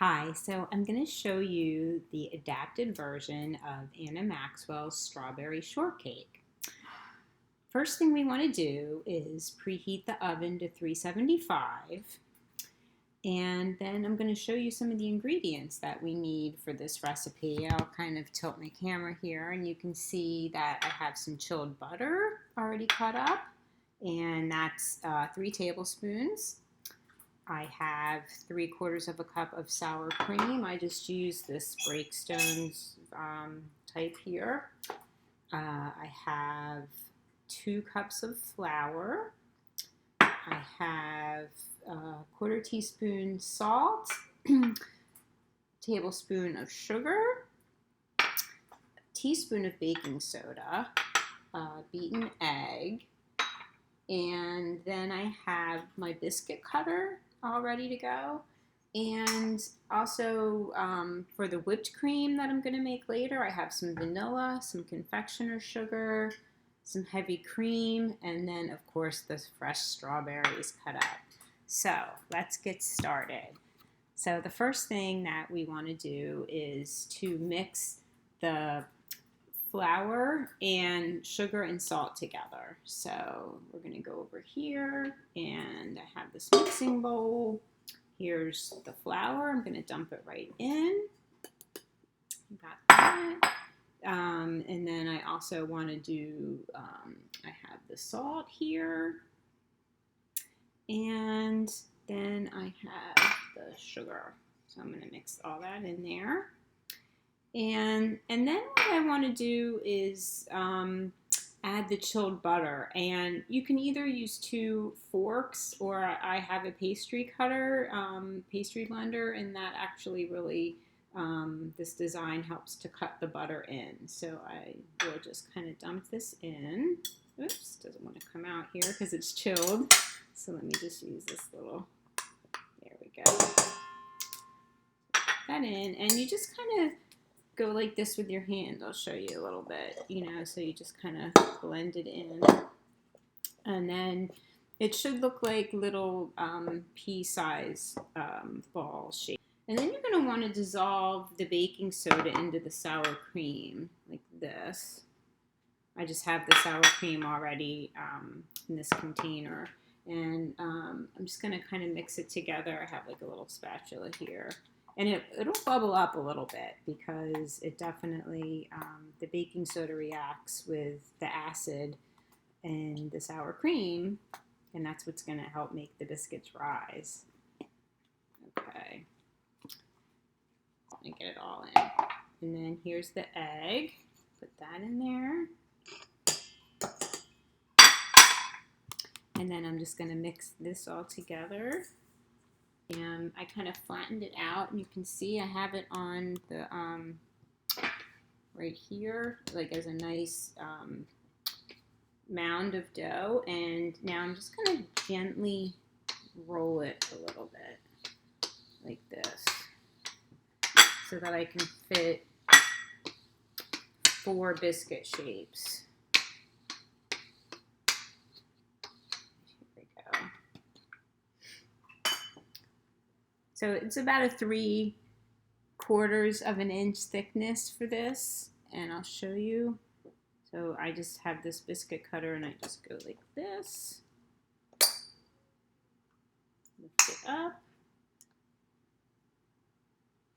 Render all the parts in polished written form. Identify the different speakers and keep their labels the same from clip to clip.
Speaker 1: Hi, so I'm going to show you the adapted version of Anna Maxwell's Strawberry Shortcake. First thing we want to do is preheat the oven to 375, and then I'm going to show you some of the ingredients that we need for this recipe. I'll kind of tilt my camera here and you can see that I have some chilled butter already cut up, and that's 3 tablespoons. I have 3/4 of a cup of sour cream. I just use this Breakstones type here. I have 2 cups of flour. I have a 1/4 teaspoon salt, tablespoon of sugar, a teaspoon of baking soda, beaten egg, and then I have my biscuit cutter all ready to go. And also for the whipped cream that I'm going to make later, I have some vanilla, some confectioner's sugar, some heavy cream, and then of course the fresh strawberries cut up. So let's get started. So the first thing that we want to do is to mix the flour and sugar and salt together. So we're going to go over here, and I have this mixing bowl. Here's the flour. I'm going to dump it right in. Got that. And then I also want to do, I have the salt here, and then I have the sugar. So I'm going to mix all that in there. And then what I want to do is add the chilled butter, and you can either use 2 forks, or I have a pastry cutter, pastry blender, and that actually really, this design helps to cut the butter in. So I will just kind of dump this in. Oops, doesn't want to come out here because it's chilled. So let me just use this little, there we go. Put that in, and you just kind of go like this with your hand. I'll show you a little bit, so you just kind of blend it in, and then it should look like little pea-size ball shape. And then you're going to want to dissolve the baking soda into the sour cream like this. I just have the sour cream already in this container, and I'm just going to kind of mix it together. I have like a little spatula here. And it'll bubble up a little bit because it definitely, the baking soda reacts with the acid and the sour cream, and that's what's going to help make the biscuits rise. Okay. Let me get it all in. And then here's the egg. Put that in there. And then I'm just going to mix this all together. And I kind of flattened it out, and you can see I have it on the right here, like as a nice mound of dough. And now I'm just going to gently roll it a little bit like this, so that I can fit 4 biscuit shapes. So it's about a 3/4 of an inch thickness for this, and I'll show you. So I just have this biscuit cutter, and I just go like this. Lift it up.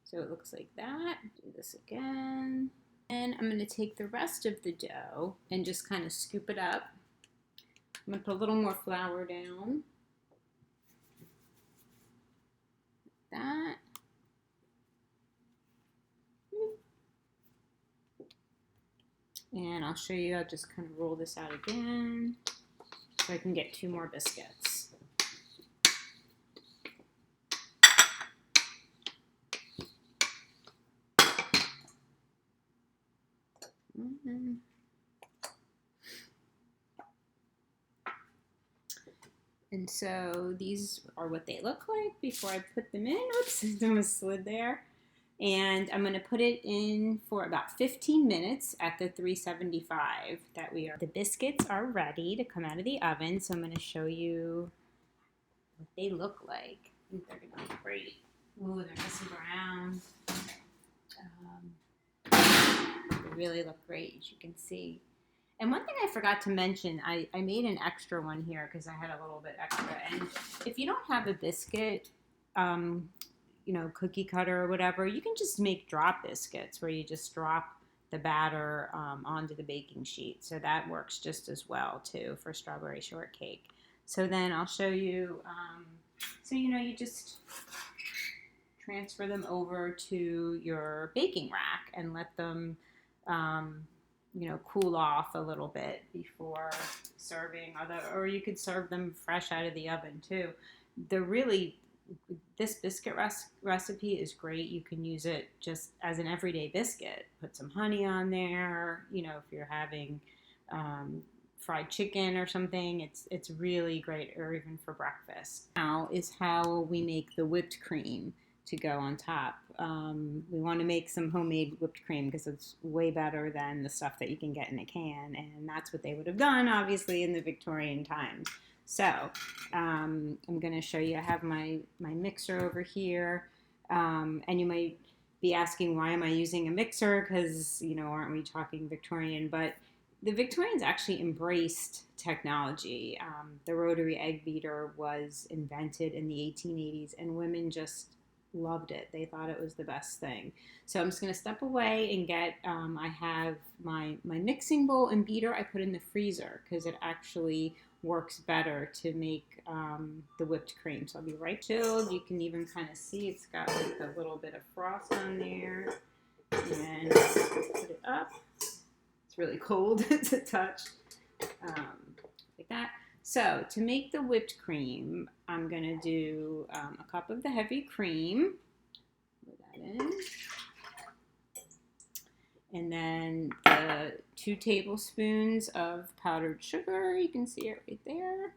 Speaker 1: So it looks like that. Do this again. And I'm going to take the rest of the dough and just kind of scoop it up. I'm going to put a little more flour down. That. And I'll show you, I'll just kind of roll this out again so I can get 2 more biscuits. And so these are what they look like before I put them in. Oops, it almost slid there. And I'm going to put it in for about 15 minutes at the 375 that we are. The biscuits are ready to come out of the oven, so I'm going to show you what they look like. I think they're going to look great. Ooh, they're nice and brown. really look great, as you can see. And one thing I forgot to mention, I made an extra one here because I had a little bit extra. And if you don't have a biscuit, cookie cutter or whatever, you can just make drop biscuits where you just drop the batter onto the baking sheet. So that works just as well too for strawberry shortcake. So then I'll show you, you just transfer them over to your baking rack and let them, cool off a little bit before serving. Or you could serve them fresh out of the oven too. This biscuit recipe is great. You can use it just as an everyday biscuit. Put some honey on there. If you're having fried chicken or something, it's really great, or even for breakfast. Now is how we make the whipped cream to go on top. We want to make some homemade whipped cream because it's way better than the stuff that you can get in a can, and that's what they would have done, obviously, in the Victorian times. So I'm going to show you. I have my mixer over here, and you might be asking, why am I using a mixer? Because, aren't we talking Victorian? But the Victorians actually embraced technology. The rotary egg beater was invented in the 1880s, and women just loved it. They thought it was the best thing. So I'm just going to step away and get, I have my mixing bowl and beater I put in the freezer because it actually works better to make the whipped cream. So I'll be right chilled. You can even kind of see it's got like a little bit of frost on there. And put it up. It's really cold to touch. Like that. So to make the whipped cream, I'm going to do a cup of the heavy cream. Put that in. And then 2 tablespoons of powdered sugar. You can see it right there.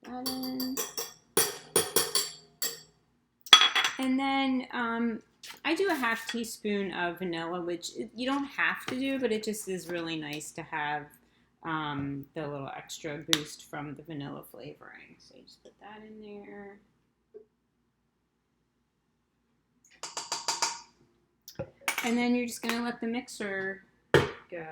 Speaker 1: Put that in. And then I do a half teaspoon of vanilla, which you don't have to do, but it just is really nice to have the little extra boost from the vanilla flavoring. So you just put that in there. And then you're just going to let the mixer go.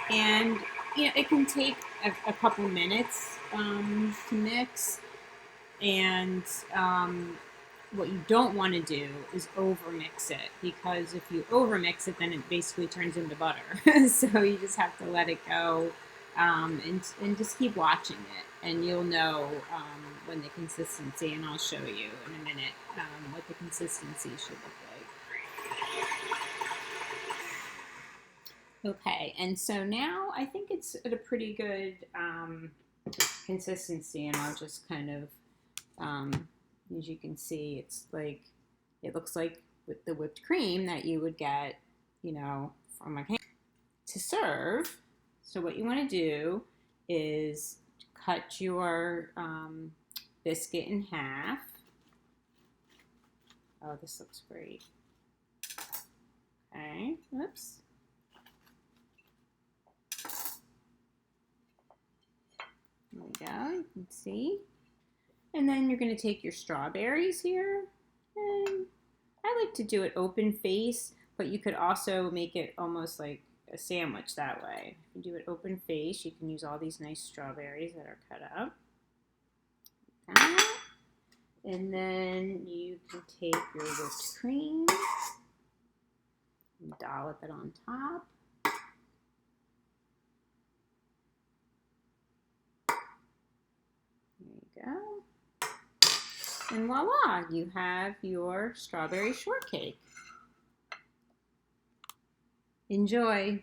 Speaker 1: And, it can take a couple minutes to mix. And what you don't want to do is over-mix it, because if you over-mix it, then it basically turns into butter. So you just have to let it go and just keep watching it. And you'll know when the consistency, and I'll show you in a minute what the consistency should look like. Okay, and so now I think it's at a pretty good consistency, and I'll just kind of, as you can see, it looks like with the whipped cream that you would get, from a can. To serve, so what you want to do is cut your biscuit in half. Oh, this looks great. Okay, whoops. There we go, you can see. And then you're going to take your strawberries here. And I like to do it open face, but you could also make it almost like a sandwich that way. If you do it open face, you can use all these nice strawberries that are cut up. Like that. And then you can take your whipped cream and dollop it on top. There you go. And voila, you have your strawberry shortcake. Enjoy!